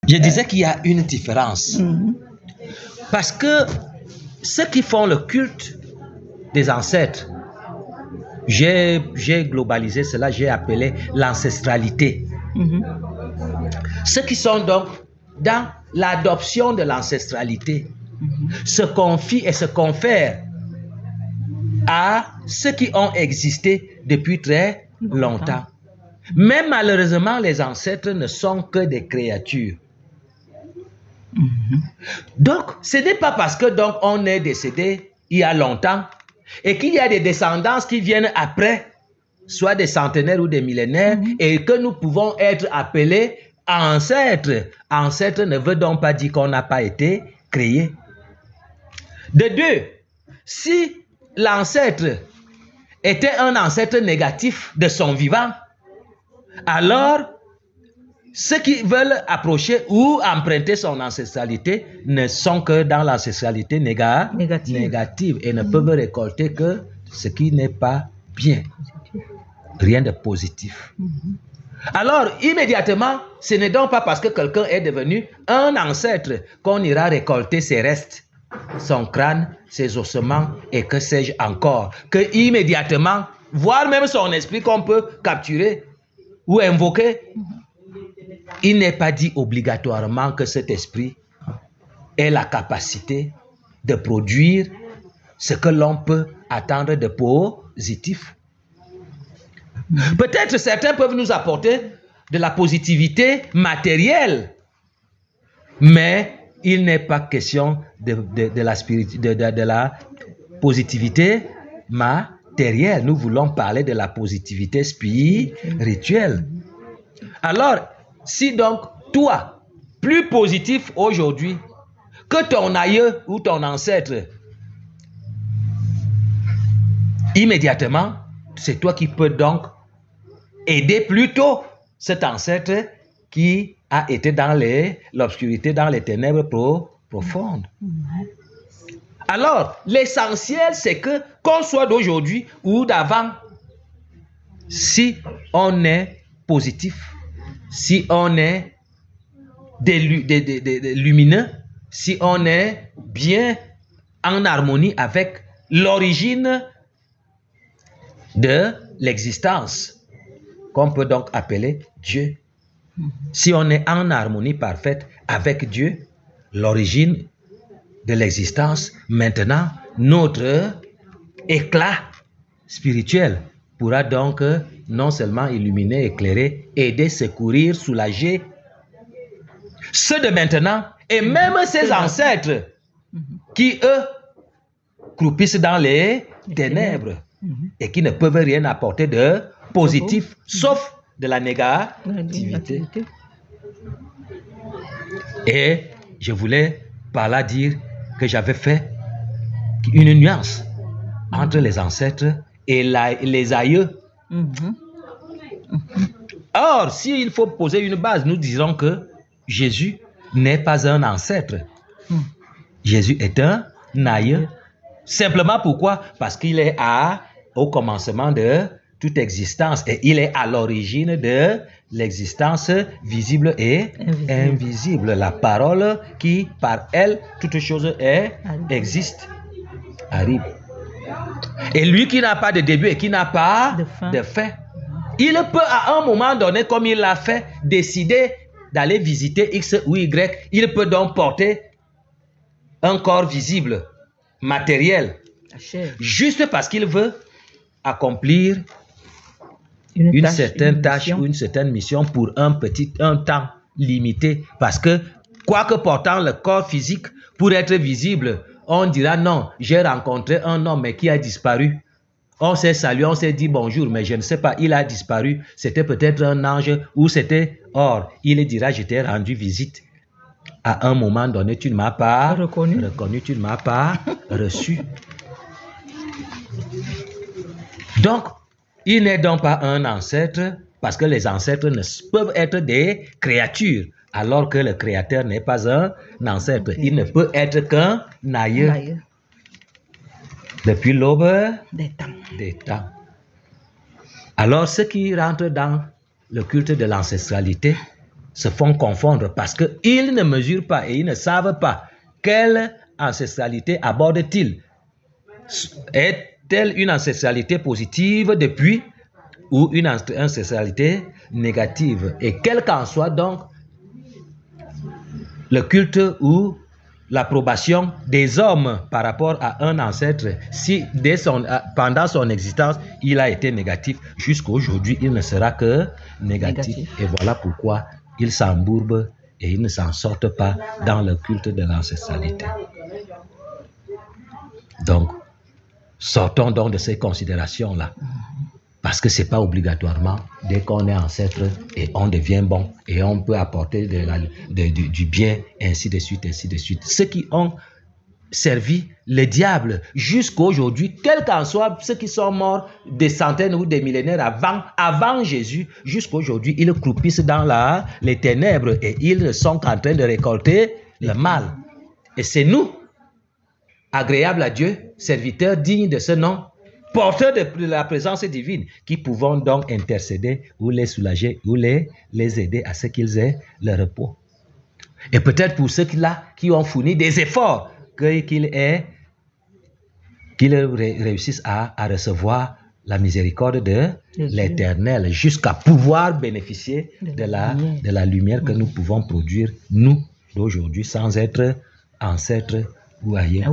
Je disais qu'il y a une différence. Parce que ceux qui font le culte des ancêtres, j'ai globalisé cela, j'ai appelé l'ancestralité. Ceux qui sont donc dans l'adoption de l'ancestralité se confient et se confèrent à ceux qui ont existé depuis très longtemps. Mais malheureusement, les ancêtres ne sont que des créatures. Donc, ce n'est pas parce que donc on est décédé il y a longtemps et qu'il y a des descendants qui viennent après, soit des centenaires ou des millénaires, et que nous pouvons être appelés ancêtres. Ancêtre ne veut donc pas dire qu'on n'a pas été créé. De deux, si l'ancêtre était un ancêtre négatif de son vivant, alors ceux qui veulent approcher ou emprunter son ancestralité ne sont que dans l'ancestralité négative et ne peuvent récolter que ce qui n'est pas bien. Rien de positif. Alors, immédiatement, ce n'est donc pas parce que quelqu'un est devenu un ancêtre qu'on ira récolter ses restes, son crâne, ses ossements et que sais-je encore, que immédiatement, voire même son esprit qu'on peut capturer ou invoquer, il n'est pas dit obligatoirement que cet esprit ait la capacité de produire ce que l'on peut attendre de positif. Peut-être certains peuvent nous apporter de la positivité matérielle, mais il n'est pas question de la positivité matérielle. Nous voulons parler de la positivité spirituelle. Alors, si donc toi, plus positif aujourd'hui que ton aïeux ou ton ancêtre, immédiatement, c'est toi qui peux donc aider plutôt cet ancêtre qui a été dans l'obscurité, dans les ténèbres profondes. Alors, l'essentiel, c'est que, qu'on soit d'aujourd'hui ou d'avant, si on est positif, si on est lumineux, si on est bien en harmonie avec l'origine de l'existence, qu'on peut donc appeler Dieu. Si on est en harmonie parfaite avec Dieu, l'origine de l'existence, maintenant, notre éclat spirituel pourra donc non seulement illuminer, éclairer, aider, secourir, soulager ceux de maintenant et même ses ancêtres qui, eux, croupissent dans les ténèbres et qui ne peuvent rien apporter de positif, sauf de la négativité. Et je voulais par là dire que j'avais fait une nuance entre les ancêtres et les aïeux. Or, s'il faut poser une base, nous disons que Jésus n'est pas un ancêtre. Jésus est un aïeux. Simplement pourquoi? Parce qu'il est au commencement de toute existence et il est à l'origine de l'existence visible et invisible. La parole qui, par elle, toute chose existe, arrive. Et lui qui n'a pas de début et qui n'a pas de fin, il peut à un moment donné, comme il l'a fait, décider d'aller visiter X ou Y. Il peut donc porter un corps visible, matériel, juste parce qu'il veut accomplir une certaine tâche ou une certaine mission pour un temps limité. Parce que, quoique portant le corps physique pour être visible, on dira non, j'ai rencontré un homme mais qui a disparu. On s'est salué, on s'est dit bonjour, mais je ne sais pas, il a disparu. C'était peut-être un ange ou c'était... Or, il dira, je t'ai rendu visite. À un moment donné, tu ne m'as pas reconnu, tu ne m'as pas reçu. Donc, il n'est donc pas un ancêtre parce que les ancêtres ne peuvent être des créatures alors que le créateur n'est pas un ancêtre. Il ne peut être qu'un aïeux. Depuis l'aube des temps. Alors, ceux qui rentrent dans le culte de l'ancestralité se font confondre parce qu'ils ne mesurent pas et ils ne savent pas quelle ancestralité aborde-t-il. Est-elle une ancestralité positive depuis ou une ancestralité négative? Et quel qu'en soit donc le culte ou l'approbation des hommes par rapport à un ancêtre, si pendant son existence, il a été négatif, jusqu'à aujourd'hui, il ne sera que négatif. Et voilà pourquoi ils s'embourbent et ils ne s'en sortent pas dans le culte de l'ancestralité. Donc, sortons donc de ces considérations-là. Parce que ce n'est pas obligatoirement, dès qu'on est ancêtre et on devient bon et on peut apporter du bien, ainsi de suite, ainsi de suite. Ceux qui ont servi le diable jusqu'à aujourd'hui, quels qu'en soient ceux qui sont morts des centaines ou des millénaires avant Jésus, jusqu'à aujourd'hui, ils croupissent dans les ténèbres et ils sont en train de récolter le mal. Et c'est nous, agréables à Dieu, serviteurs dignes de ce nom, porteurs de la présence divine, qui pouvons donc intercéder ou les soulager ou les aider à ce qu'ils aient le repos. Et peut-être pour ceux-là qui ont fourni des efforts, qu'ils réussissent à recevoir la miséricorde de l'Éternel, jusqu'à pouvoir bénéficier de la lumière que nous pouvons produire, nous, d'aujourd'hui, sans être ancêtres ou ailleurs.